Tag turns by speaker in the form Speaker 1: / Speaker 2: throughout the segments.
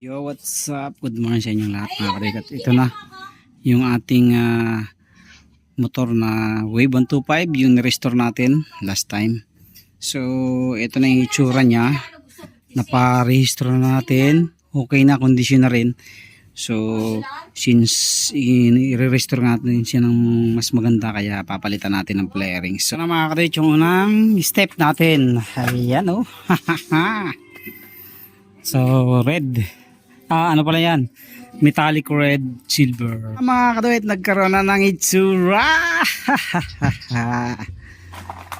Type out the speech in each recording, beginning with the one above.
Speaker 1: Yo, what's up? Good morning sa inyong lahat mga kadikat. Ito na yung ating motor na Wave 125, yung restore natin last time. So, ito na yung itsura niya. Naparehistro na natin. Okay na, condition na rin. So, since i-restore natin siya ng mas maganda, kaya papalitan natin ng flaring. So, na mga kadikat, yung unang step natin. Ayan o. So, red. Ano pala yan? Metallic red silver. Mga kaduwit, nagkaroon na ng itsura.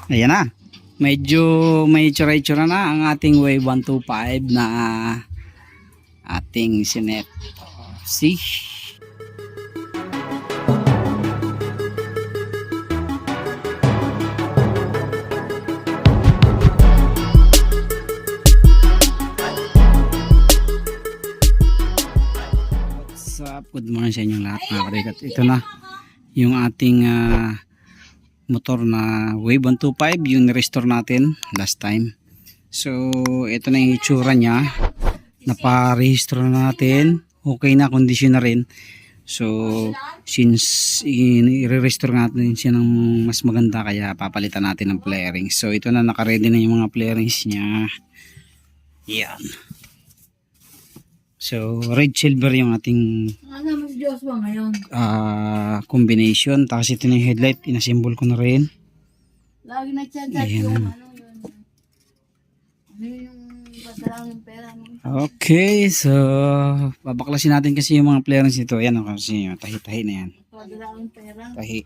Speaker 1: Ayan na. Medyo may itsura-itsura na ang ating Wave 125 na ating sinet. See? Good morning sa inyong lahat mga kadikat. Ito na yung ating motor na Wave 125, yung restore natin last time. So ito na yung itsura niya. Naparehistro na natin. Okay na, condition na rin. So since i-restore natin siya ng mas maganda, kaya papalitan natin ng flaring. So ito na, naka-ready na yung mga flarings niya. Yan. So, red silver yung ating combination. Tapos ito na yung headlight. Inasimbol ko na rin.
Speaker 2: Lagi nagchat-chat yung yung pera mo.
Speaker 1: Okay, so babaklasin natin kasi yung mga flarings nito. Ayan o, kasi yung tahi-tahi na yan.
Speaker 2: Padala pera.
Speaker 1: Tahi.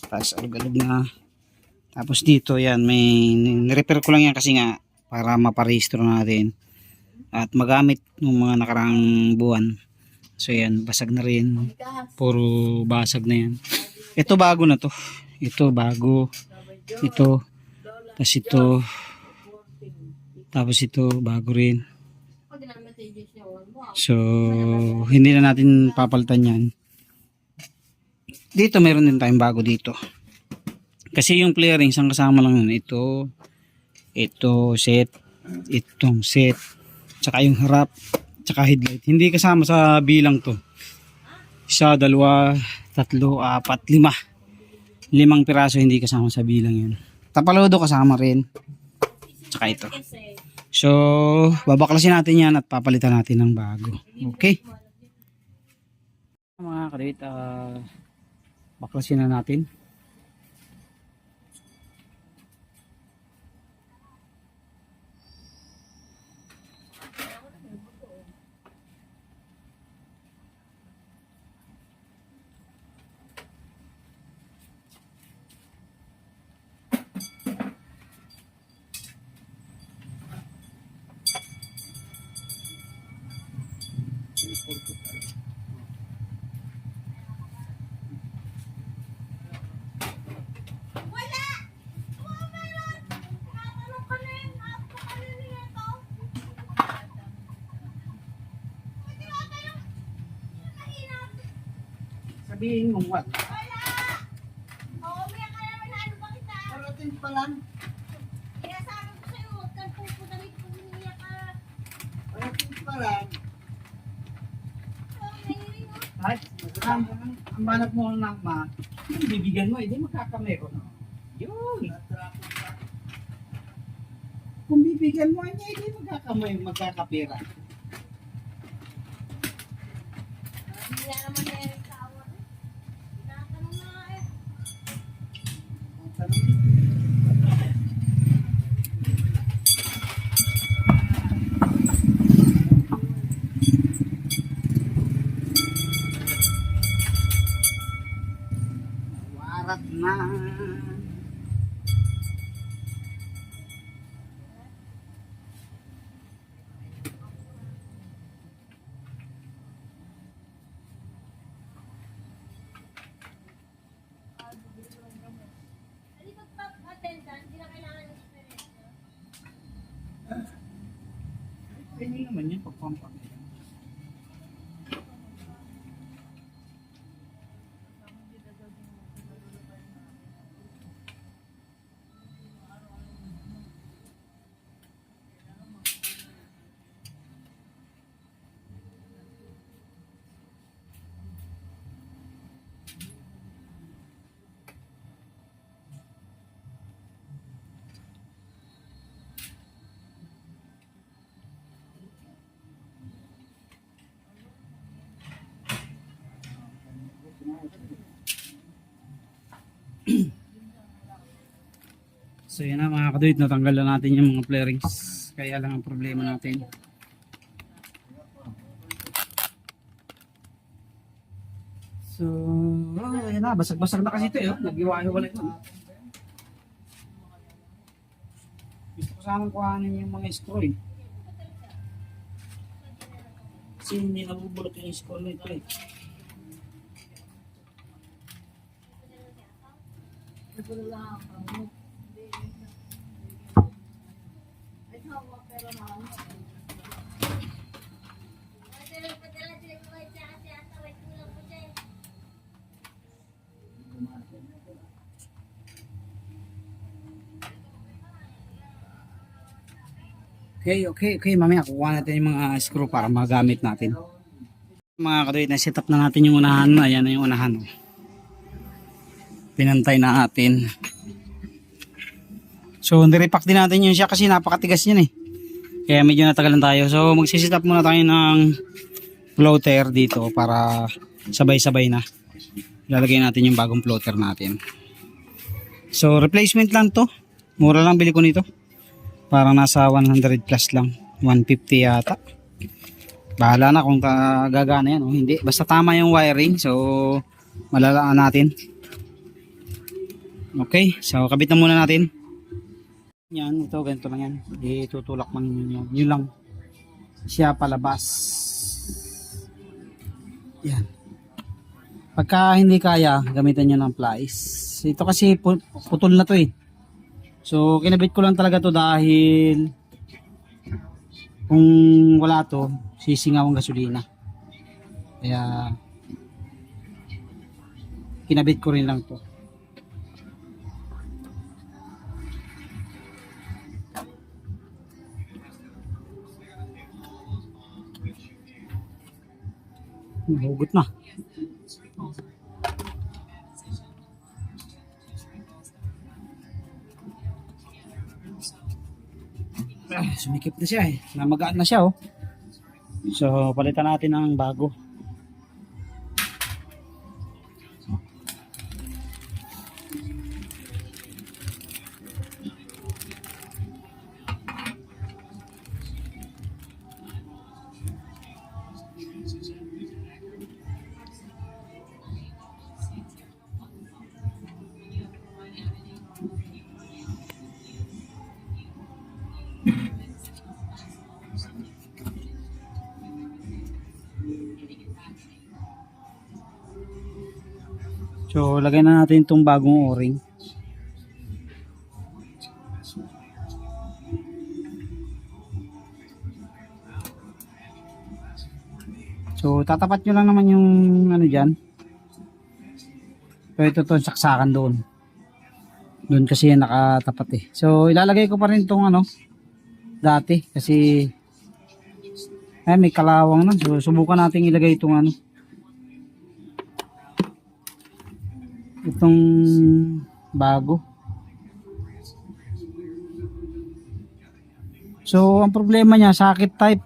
Speaker 1: Tapos alog-alog na. Tapos dito yan, may nirepair ko lang yan kasi nga para maparehistro natin at magamit ng mga nakaraang buwan. So yan, basag na rin. Puro basag na yan. Ito bago na to. Ito bago. Ito. Tapos ito. Tapos ito bago rin. So hindi na natin papalitan yan. Dito meron din tayong bago dito. Kasi yung flarings ang kasama lang yun. Ito set. Itong set. Tsaka yung harap, tsaka headlight. Hindi kasama sa bilang to. 1, 2, 3, 4, 5. 5 piraso hindi kasama sa bilang yun. Tapalodo kasama rin. Tsaka ito. So, babaklasin natin yan at papalitan natin ng bago. Okay? Mga kadit, baklasin na natin. Sabihin mo what?
Speaker 2: Oo, may akala mo na ano ba kita?
Speaker 1: Parating pa lang.
Speaker 2: Kaya sabi ko sa'yo, huwag kang pupunta rito kung umiiyak ka.
Speaker 1: Parating pa lang.
Speaker 2: Oo, nahiring mo.
Speaker 1: Ay, ang banat mo ng ma, bibigyan mo, hindi magkakamay ko. Yun. Kung bibigyan mo niya, hindi magkakapira.
Speaker 2: Hindi na naman nahiring sa awan. Tinatanong na nga eh.
Speaker 1: Warat na.
Speaker 2: Hindi pag-attendant, hindi na kailangan ng experience.
Speaker 1: Pwede naman yun pagpampak. So yun na mga kaduit, natanggal na natin yung mga flarings. Kaya lang ang problema natin. So, yun na, basag-basag na kasi ito eh. Nag-iwa-iwalay ko. Gusto ko sanang kuhanin yung mga screw eh. Kasi hindi nabubulok yung screw nito eh. Okay. Mamaya kukuha natin yung mga screw para magamit natin. Mga kaduit, na set up na natin yung unahan. Ayan na yung unahan. Pinantay na natin. So, nirepack din natin yun siya kasi napakatigas yun eh. Kaya medyo natagalan tayo. So, magsisit up muna tayo ng floater dito para sabay-sabay na. Lalagay natin yung bagong floater natin. So, replacement lang to. Mura lang bili ko nito. Parang nasa 100 plus lang. 150 yata. Bahala na kung gagana yan o hindi. Basta tama yung wiring. So, malalaan natin. Okay. So, kabit na muna natin. Yan. Ito, ganito lang yan. Itutulak lang yun. Yun lang. Siya palabas. Yan. Pagka hindi kaya, gamitan nyo ng plies. Ito kasi putol na to eh. So, kinabit ko lang talaga to dahil kung wala to, sisingaw ang gasolina. Kaya, kinabit ko rin lang to. Hugot na. Sumikip na siya eh. Namagaan na siya oh. So palitan natin ng bago. So, lagay na natin itong bagong o-ring. So, tatapat nyo lang naman yung ano dyan. Pero ito saksakan doon. Doon kasi yan nakatapat eh. So, ilalagay ko pa rin itong ano, dati. Kasi, ay may kalawang na. So, subukan natin ilagay itong ano. Itong bago. So, ang problema niya, socket type.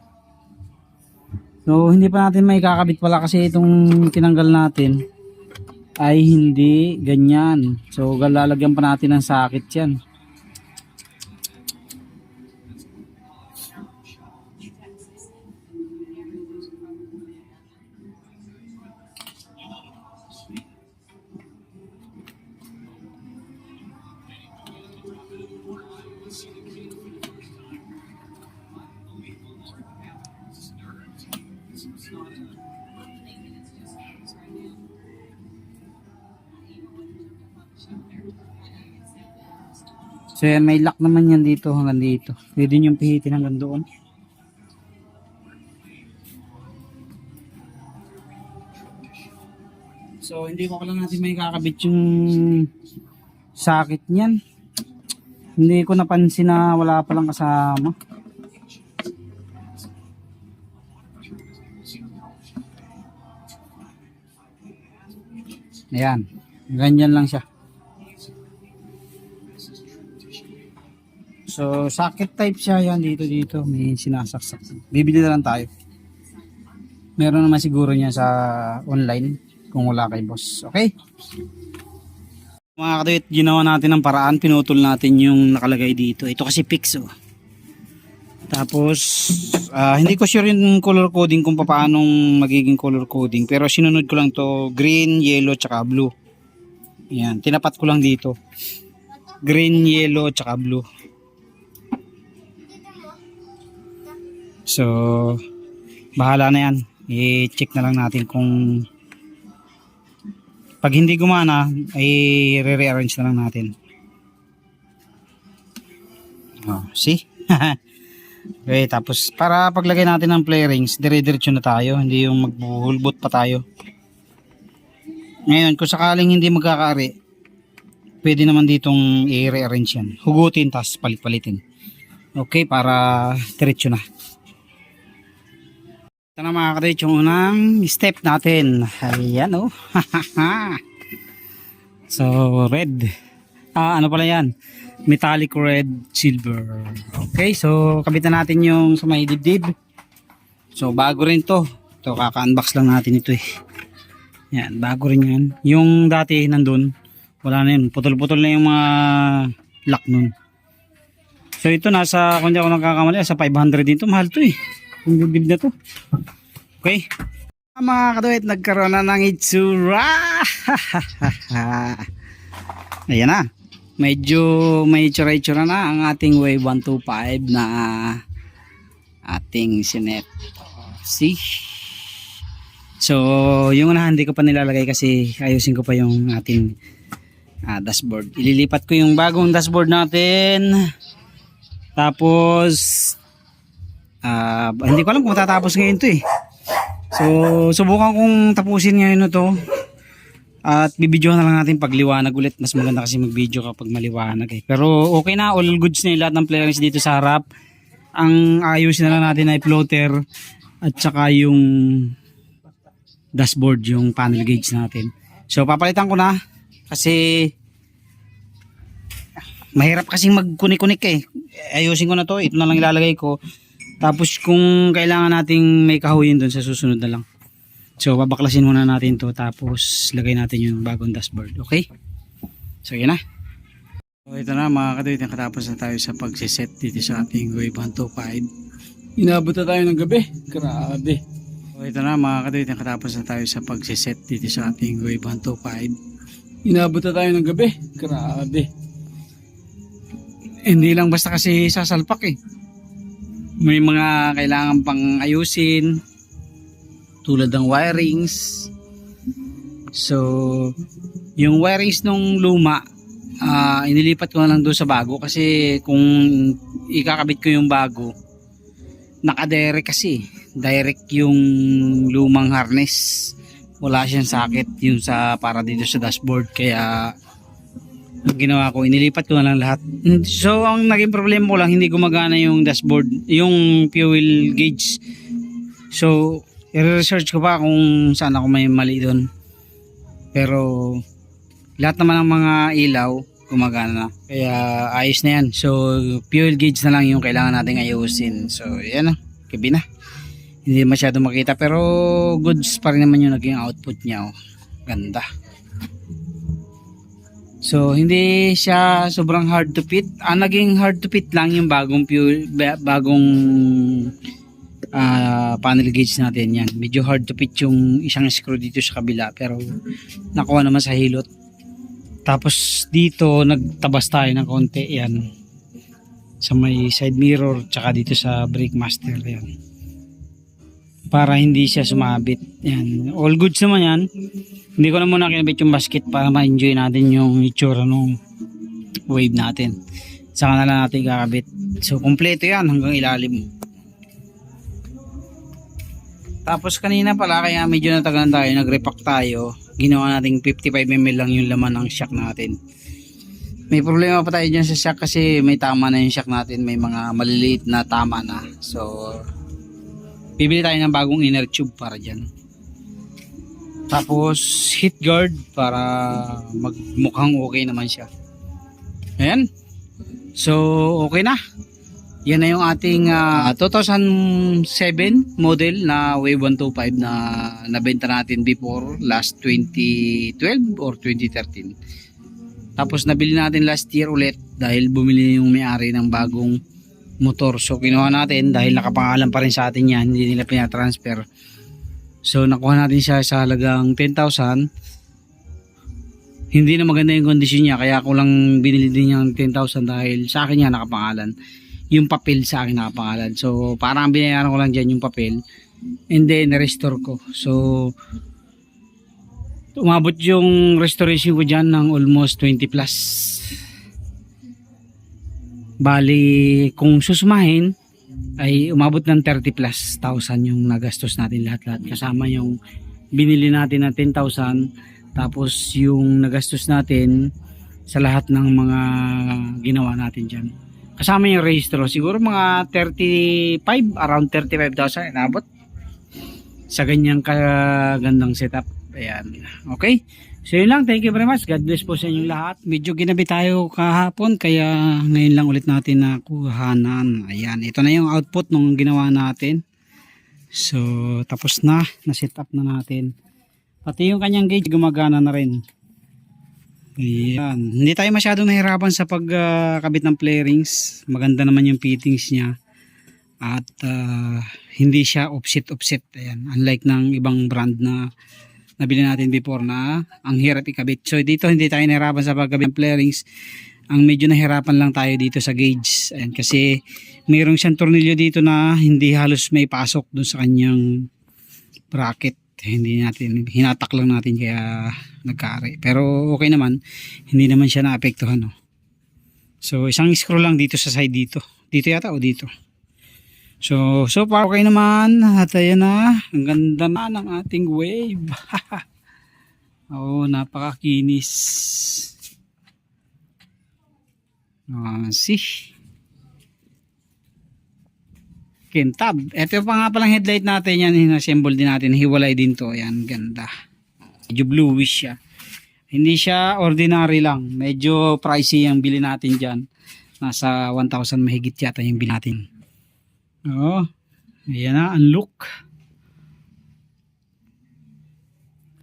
Speaker 1: So, hindi pa natin may kakabit pala kasi itong tinanggal natin ay hindi ganyan. So, lalagyan pa natin ng socket yan. So yan, may lock naman yan dito hanggang dito. Pwede nyo pihitin hanggang doon. So hindi ko pala natin may kakabit yung socket niyan. Hindi ko napansin na wala palang kasama. Ayan, ganyan lang siya. So, socket type siya yan dito. May sinasaksak. Bibili na lang tayo. Meron naman siguro niya sa online kung wala kay boss. Okay? Mga kaduyot, ginawa natin ng paraan, pinutol natin yung nakalagay dito. Ito kasi fix oh. Tapos hindi ko sure yung color coding kung paano magiging color coding, pero sinunod ko lang to, green, yellow, tsaka blue. Yan, tinapat ko lang dito. Green, yellow, tsaka blue. So, bahala na yan. I-check na lang natin kung pag hindi gumana, ay re-rearrange na lang natin. Oh, see? Okay, tapos para paglagay natin ng play rings, dire-diretso na tayo, hindi yung magbuhulbot pa tayo. Ngayon, kung sakaling hindi magkakaari, pwede naman ditong i-rearrange yan. Hugutin, tapos palit-palitin. Okay, para diretso na. Ito na mga kadit, yung unang step natin. Ayan oh. So, red. Ano pala yan? Metallic red, silver. Okay, so kabitan natin yung sa may dibdib. So, bago rin to. Ito, kaka-unbox lang natin ito eh. Yan, bago rin yan. Yung dati nandun, wala na yun. Putol-putol na yung mga lock nun. So, ito nasa, kung di ako nagkakamali, sa 500 dito. Mahal to eh. Yung dibdib na to. Okay. Mga kaduwit, nagkaroon na ng itsura. Ayan na. Medyo may itsura-itsura na ang ating Wave 125 na ating sinet. See? So, yung unahan hindi ko pa nilalagay kasi ayusin ko pa yung ating dashboard. Ililipat ko yung bagong dashboard natin. Tapos, hindi ko alam kung tatapos ngayon to eh. So, subukan kong tapusin ngayon ito. At bibidyohan na lang natin pag liwanag ulit. Mas maganda kasi mag-video kapag maliwanag eh. Pero okay na, all goods na yung lahat ng players dito sa harap. Ang ayusin na lang natin ay floater at saka yung dashboard, yung panel gauge natin. So, papalitan ko na kasi mahirap kasing magkunik-kunik eh. Ayusin ko na to, ito na lang ilalagay ko. Tapos kung kailangan nating may kahuyin doon sa susunod na lang. So babaklasin muna natin to, tapos lagay natin yung bagong dashboard. Okay? So yan na. So ito na mga kaduyot, nakatapos na tayo sa pagsiset dito sa ating Wave 125. Inabot na tayo ng gabi. Grabe. So ito na mga kaduyot, nakatapos na tayo sa pagsiset dito sa ating Wave 125. Inabot na tayo ng gabi. Grabe. Hindi lang basta kasi sasalpak eh. May mga kailangan pang ayusin tulad ng wirings. So yung wirings nung luma, inilipat ko na lang doon sa bago kasi kung ikakabit ko yung bago, nakadirect kasi direct yung lumang harness, wala siyang socket yung sa para dito sa dashboard. Kaya ang ginawa ko, inilipat ko na lang lahat. So ang naging problema ko lang, hindi gumagana yung dashboard, yung fuel gauge. So i-research ko pa kung saan ako may mali doon. Pero lahat naman ng mga ilaw gumagana na, kaya ayos na yan. So fuel gauge na lang yung kailangan nating ayusin. So yan na, gabi na, hindi masyado makita pero goods pa rin naman yung naging output niya oh. Ganda. So hindi siya sobrang hard to fit. Ang naging hard to fit lang yung bagong panel gauge natin yan. Medyo hard to fit yung isang screw dito sa kabila, pero nakuha naman sa hilot. Tapos dito nagtabas tayo ng konti yan sa may side mirror tsaka dito sa brake master yan, para hindi siya sumabit. Yan, all goods naman yan. Hindi ko na muna kinabit yung basket para ma-enjoy natin yung itsura ng wave natin. Saka na lang natin kakabit. So kompleto yan hanggang ilalim. Tapos kanina pala, kaya medyo natagalan tayo, nag-repack tayo. Ginawa nating 55mm lang yung laman ng shock natin. May problema pa tayo dyan sa shock kasi may tama na yung shock natin. May mga maliliit na tama na. So bibili tayo ng bagong inner tube para dyan. Tapos heat guard para magmukhang okay naman siya. Ayan. So okay na. Yan na yung ating 2007 model na Wave 125 na nabenta natin before last 2012 or 2013. Tapos nabili natin last year ulit dahil bumili yung may-ari ng bagong motor. So kinuha natin dahil nakapangalan pa rin sa atin yan, hindi nila pinatransfer. So nakuha natin siya sa halagang 10,000. Hindi na maganda yung kondisyon niya, kaya ako lang binili din yung 10,000 dahil sa akin niya nakapangalan. Yung papel sa akin nakapangalan. So parang binayaran ko lang dyan yung papel and then restore ko. So umabot yung restoration ko dyan ng almost 20 plus. Bali kung susumahin ay umabot ng 30 plus thousand yung nagastos natin lahat-lahat, kasama yung binili natin ng 10,000, tapos yung nagastos natin sa lahat ng mga ginawa natin dyan, kasama yung registro. Siguro mga 35, around 35,000 inabot sa ganyang kagandang setup. Ayan. Okay. So yun lang. Thank you very much. God bless po sa inyong lahat. Medyo ginabi tayo kahapon, kaya ngayon lang ulit natin nakuhanan. Ayan. Ito na yung output nung ginawa natin. So tapos na. Na-set up na natin. Pati yung kanyang gauge gumagana na rin. Ayan. Hindi tayo masyadong nahirapan sa pagkabit ng flarings. Maganda naman yung fittings niya. At hindi siya offset. Ayan. Unlike ng ibang brand na nabili natin before na ang hirap ikabit. So dito hindi tayo nahirapan sa pagkabit ng flarings. Ang medyo nahirapan lang tayo dito sa gauge. Ayan, kasi mayroong siyang tornilyo dito na hindi halos may pasok dun sa kanyang bracket. Hindi natin, hinatak lang natin kaya nagkaari. Pero okay naman, hindi naman siya naapektuhan. No? So isang screw lang dito sa side dito. Dito yata o dito. So far okay naman. At ayan na, ang ganda na ng ating wave. Oh, napakakinis. See? Kintab. Ito pa nga palang headlight natin yan. Hinassemble din natin. Hiwalay din to. Ayan, ganda. Medyo bluish siya. Hindi siya ordinary lang. Medyo pricey ang bili natin dyan. Nasa 1,000 mahigit yata yung bili natin. Oh, ayan na, ang look.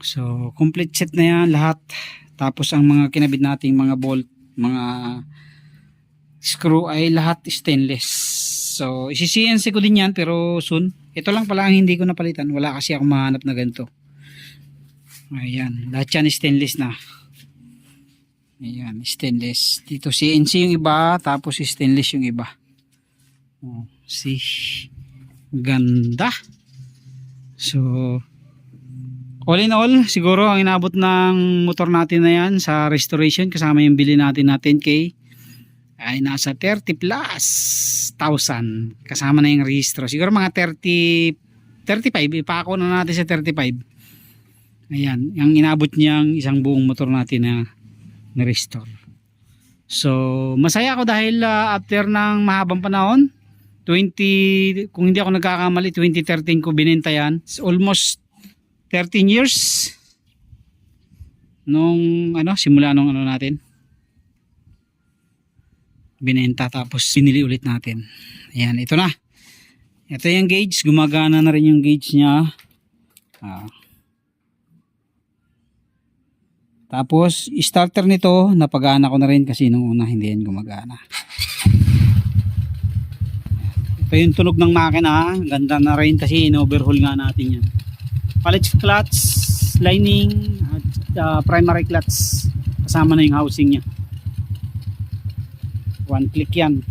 Speaker 1: So, complete set na yan lahat. Tapos ang mga kinabit nating mga bolt, mga screw ay lahat stainless. So, isi-CNC ko din yan pero soon. Ito lang pala ang hindi ko napalitan. Wala kasi akong mahanap na ganito. Ayan, lahat yan stainless na. Ayan, stainless. Dito CNC yung iba, tapos stainless yung iba. Oh, see, ganda. So all in all, siguro ang inabot ng motor natin na yan sa restoration kasama yung bili natin na 10K ay nasa 30 plus thousand kasama na yung registro. Siguro mga 35, ipako na natin sa 35. Ayan, ang inabot niyang isang buong motor natin na restore. So masaya ako dahil after ng mahabang panahon, kung hindi ako nagkakamali, 2013 ko binenta yan. It's almost 13 years nung simula nung natin binenta, tapos binili ulit natin. Ayan, ito na. Ito yung gauge, gumagana na rin yung gauge niya. Tapos starter nito napagana ko na rin kasi nung una hindi yan gumagana. Ito yung tunog ng makina, ganda na rin kasi in-overhaul nga natin yan. Palit clutch, lining, at primary clutch, kasama na yung housing nya. One click yan.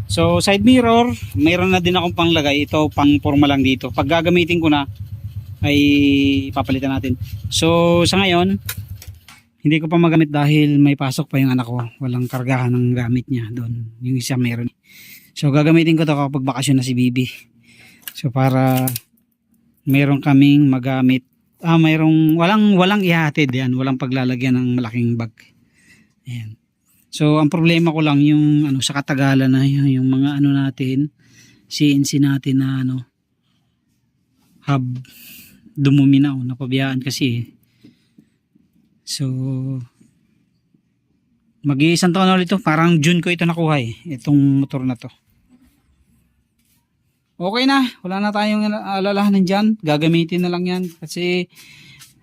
Speaker 1: So side mirror, mayroon na din akong panglagay. Ito pang forma lang dito. Pag gagamitin ko na ay papalitan natin. So sa ngayon, hindi ko pa magamit dahil may pasok pa yung anak ko. Walang kargahan ng gamit niya doon. Yung isa meron. So gagamitin ko to kapag bakasyon na si Bibi. So para meron kaming magamit. Walang ihatid yan, walang paglalagyan ng malaking bag. Ayan. So ang problema ko lang yung sa katagalan na yung mga natin, CNC natin na hub dumumi na, napabiyaan kasi. So mag-iisang taon na ulit ito, parang June ko ito nakuha itong motor na to. Okay na, wala na tayong alalahanan dyan. Gagamitin na lang yan kasi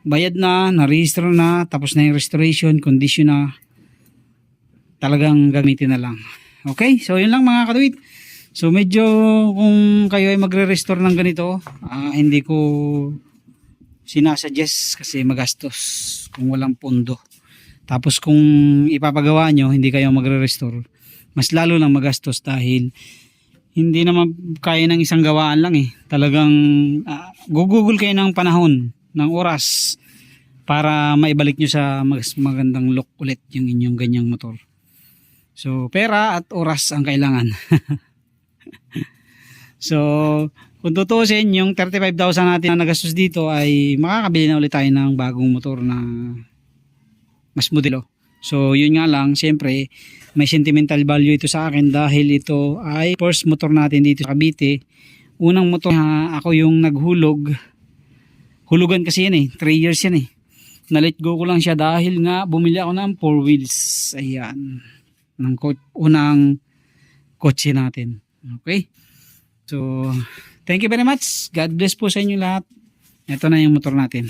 Speaker 1: bayad na, na-register na, tapos na yung restoration, condition na. talagang gamitin na lang. Okay, so yun lang mga katuwid. So medyo kung kayo ay magre-restore ng ganito, hindi ko sinasuggest kasi magastos kung walang pondo. Tapos kung ipapagawa nyo, hindi kayo magre-restore, mas lalo lang magastos dahil hindi naman kaya ng isang gawaan lang eh. Talagang gugugol kayo ng panahon, ng oras para maibalik nyo sa mas magandang look ulit yung inyong ganyang motor. So pera at oras ang kailangan. So kung tutusin, yung 35,000 natin na nagastos dito ay makakabili na ulit tayo ng bagong motor na mas modelo. So yun nga lang, siyempre may sentimental value ito sa akin dahil ito ay first motor natin dito sa Cavite. Unang motor ako yung naghulog. Hulugan kasi yan eh, 3 years yan eh. Na-let go ko lang siya dahil nga bumili ako ng 4 wheels. Ayan, ng unang kotse natin. Okay, so thank you very much. God bless po sa inyo lahat. Ito na yung motor natin.